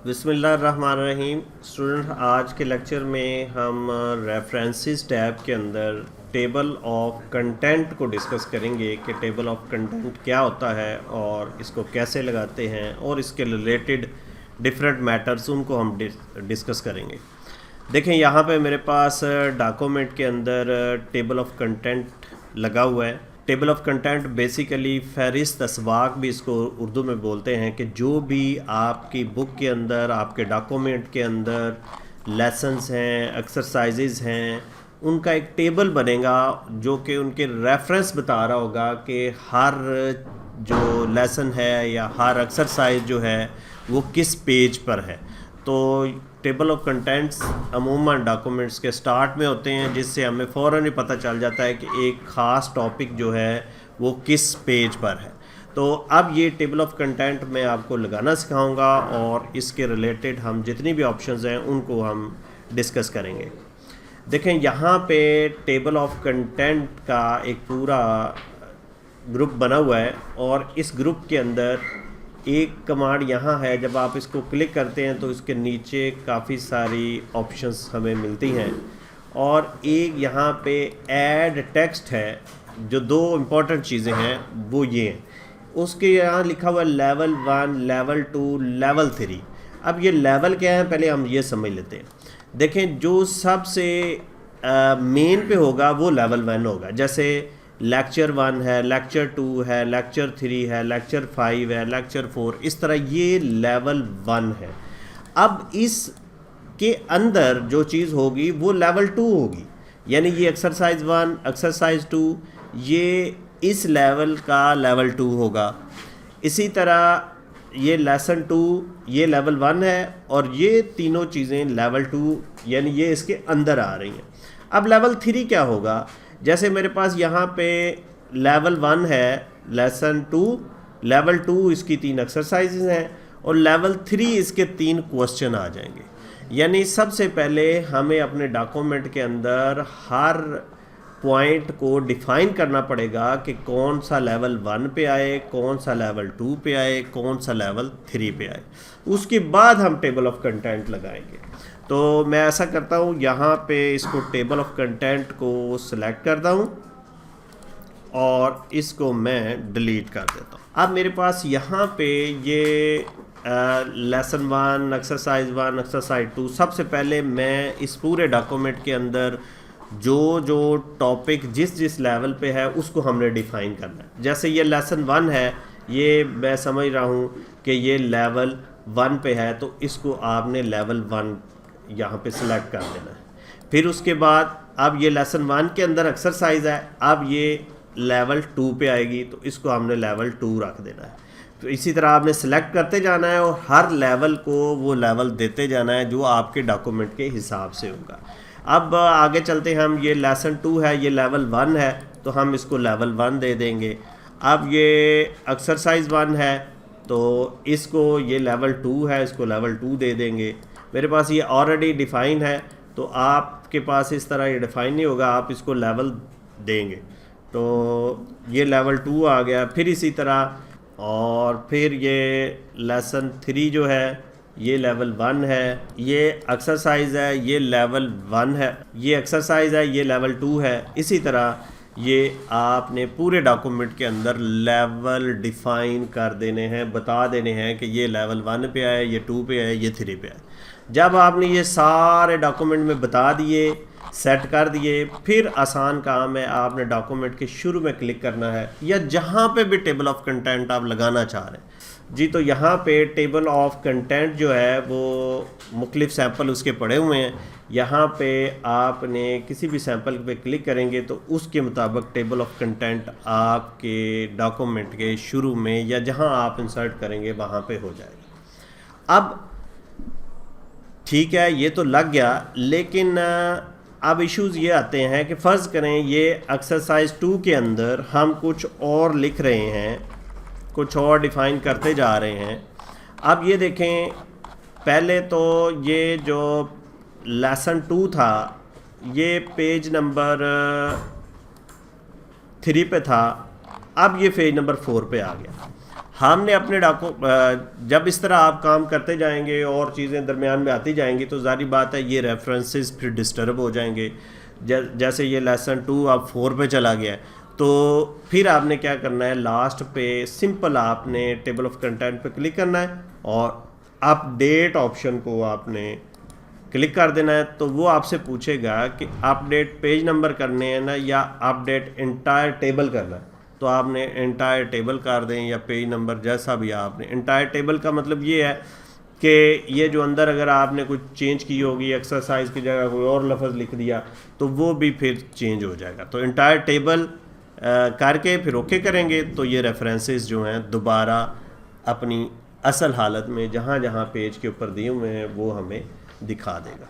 बिस्मिल्लाहिर्रहमानिर्रहीम। स्टूडेंट, आज के लेक्चर में हम रेफरेंसेस टैब के अंदर टेबल ऑफ कंटेंट को डिस्कस करेंगे कि टेबल ऑफ कंटेंट क्या होता है और इसको कैसे लगाते हैं और इसके रिलेटेड डिफरेंट मैटर्स उनको हम डिस्कस करेंगे। देखें, यहाँ पे मेरे पास डॉक्यूमेंट के अंदर टेबल ऑफ कंटेंट लगा हुआ है। टेबल ऑफ कंटेंट बेसिकली फहरिस्त असवाक भी इसको उर्दू में बोलते हैं कि जो भी आपकी बुक के अंदर, आपके डॉक्यूमेंट के अंदर लेसन्स हैं, एक्सरसाइजेज हैं, उनका एक टेबल बनेगा जो कि उनके रेफरेंस बता रहा होगा कि हर जो लेसन है या हर एक्सरसाइज जो है वो किस पेज पर है। तो टेबल ऑफ कंटेंट्स अमूमन डॉक्यूमेंट्स के स्टार्ट में होते हैं, जिससे हमें फ़ौरन ही पता चल जाता है कि एक ख़ास टॉपिक जो है वो किस पेज पर है। तो अब ये टेबल ऑफ कंटेंट मैं आपको लगाना सिखाऊंगा और इसके रिलेटेड हम जितनी भी ऑप्शंस हैं उनको हम डिस्कस करेंगे। देखें, यहाँ पे टेबल ऑफ कंटेंट का एक पूरा ग्रुप बना हुआ है और इस ग्रुप के अंदर एक कमांड यहाँ है। जब आप इसको क्लिक करते हैं तो इसके नीचे काफ़ी सारी ऑप्शंस हमें मिलती हैं और एक यहाँ पे ऐड टेक्स्ट है। जो दो इम्पॉर्टेंट चीज़ें हैं वो ये हैं, उसके यहाँ लिखा हुआ लेवल 1, लेवल 2, लेवल 3। अब ये लेवल क्या है पहले हम ये समझ लेते हैं। देखें, जो सबसे मेन पे होगा वो लेवल 1 होगा। जैसे लेक्चर 1 है, लेक्चर 2 है, लेक्चर 3 है, लेक्चर 5 है, लेक्चर 4, इस तरह ये लेवल 1 है। अब इस के अंदर जो चीज़ होगी वो लेवल 2 होगी, यानी ये एक्सरसाइज 1, एक्सरसाइज 2 ये इस लेवल का लेवल 2 होगा। इसी तरह ये लेसन 2 ये लेवल 1 है और ये तीनों चीज़ें लेवल 2 यानी ये इसके अंदर आ रही हैं। अब लेवल 3 क्या होगा? जैसे मेरे पास यहाँ पे लेवल 1 है, लेसन 2, लेवल 2 इसकी 3 एक्सरसाइजेज हैं और लेवल 3 इसके 3 क्वेश्चन आ जाएंगे। यानी सबसे पहले हमें अपने डॉक्यूमेंट के अंदर हर पॉइंट को डिफ़ाइन करना पड़ेगा कि कौन सा लेवल 1 पे आए, कौन सा लेवल 2 पे आए, कौन सा लेवल 3 पे आए। उसके बाद हम टेबल ऑफ कंटेंट लगाएंगे। तो मैं ऐसा करता हूँ, यहाँ पे इसको टेबल ऑफ कंटेंट को सिलेक्ट करता हूँ और इसको मैं डिलीट कर देता हूँ। अब मेरे पास यहाँ पे ये लेसन 1, एक्सरसाइज 1, एक्सरसाइज 2, सबसे पहले मैं इस पूरे डॉक्यूमेंट के अंदर जो जो टॉपिक जिस जिस लेवल पे है उसको हमने डिफ़ाइन करना है। जैसे ये लेसन 1 है, ये मैं समझ रहा हूँ कि ये लेवल 1 पे है, तो इसको आपने लेवल 1 यहाँ पे सिलेक्ट कर देना है। फिर उसके बाद अब ये लेसन 1 के अंदर एक्सरसाइज है, अब ये लेवल 2 पे आएगी तो इसको हमने लेवल 2 रख देना है। तो इसी तरह आपने सिलेक्ट करते जाना है और हर लेवल को वो लेवल देते जाना है जो आपके डॉक्यूमेंट के हिसाब से होगा। अब आगे चलते हैं हम। ये लेसन 2 है, ये लेवल 1 है, तो हम इसको लेवल 1 दे देंगे। अब ये एक्सरसाइज 1 है तो इसको, ये लेवल 2 है, इसको लेवल 2 दे देंगे। मेरे पास ये ऑलरेडी डिफ़ाइन है, तो आपके पास इस तरह ये डिफ़ाइन नहीं होगा, आप इसको लेवल देंगे तो ये लेवल 2 आ गया। फिर इसी तरह, और फिर ये लेसन 3 जो है ये लेवल 1 है, ये एक्सरसाइज है, ये लेवल 1 है, ये एक्सरसाइज है, ये लेवल 2 है। इसी तरह ये आपने पूरे डॉक्यूमेंट के अंदर लेवल डिफ़ाइन कर देने हैं, बता देने हैं कि ये लेवल 1 पे आए, ये 2 पे आए, ये 3 पे आए। जब आपने ये सारे डॉक्यूमेंट में बता दिए, सेट कर दिए, फिर आसान काम है, आपने डॉक्यूमेंट के शुरू में क्लिक करना है या जहाँ पे भी टेबल ऑफ कंटेंट आप लगाना चाह रहे हैं जी। तो यहाँ पे टेबल ऑफ कंटेंट जो है वो मुख्तलिफ सैम्पल उसके पड़े हुए हैं। यहाँ पे आपने किसी भी सैम्पल पे क्लिक करेंगे तो उसके मुताबिक टेबल ऑफ कंटेंट आपके डॉक्यूमेंट के शुरू में या जहाँ आप इंसर्ट करेंगे वहाँ पे हो जाएगा। अब ठीक है, ये तो लग गया, लेकिन अब इश्यूज़ ये आते हैं कि फ़र्ज़ करें ये एक्सरसाइज 2 के अंदर हम कुछ और लिख रहे हैं, कुछ और डिफ़ाइन करते जा रहे हैं। अब ये देखें, पहले तो ये जो लेसन 2 था ये पेज नंबर 3 पे था, अब ये पेज नंबर 4 पे आ गया। हमने अपने जब इस तरह आप काम करते जाएंगे और चीज़ें दरमियान में आती जाएंगी तो ज़ाहिर बात है ये रेफरेंसेस फिर डिस्टर्ब हो जाएंगे। जैसे ये लेसन 2 अब 4 पे चला गया है, तो फिर आपने क्या करना है, लास्ट पे सिंपल आपने टेबल ऑफ कंटेंट पे क्लिक करना है और अपडेट ऑप्शन को आपने क्लिक कर देना है। तो वो आपसे पूछेगा कि अपडेट पेज नंबर करने हैं ना या अपडेट इंटायर टेबल करना है, तो आपने इंटायर टेबल कर दें या पेज नंबर, जैसा भी आपने। इंटायर टेबल का मतलब ये है कि ये जो अंदर अगर आपने कुछ चेंज की होगी, एक्सरसाइज की जगह कोई और लफ्ज़ लिख दिया तो वो भी फिर चेंज हो जाएगा। तो इंटायर टेबल करके फिर ओके करेंगे तो ये रेफरेंसेस जो हैं दोबारा अपनी असल हालत में जहाँ जहाँ पेज के ऊपर दिए हुए हैं वो हमें दिखा देगा।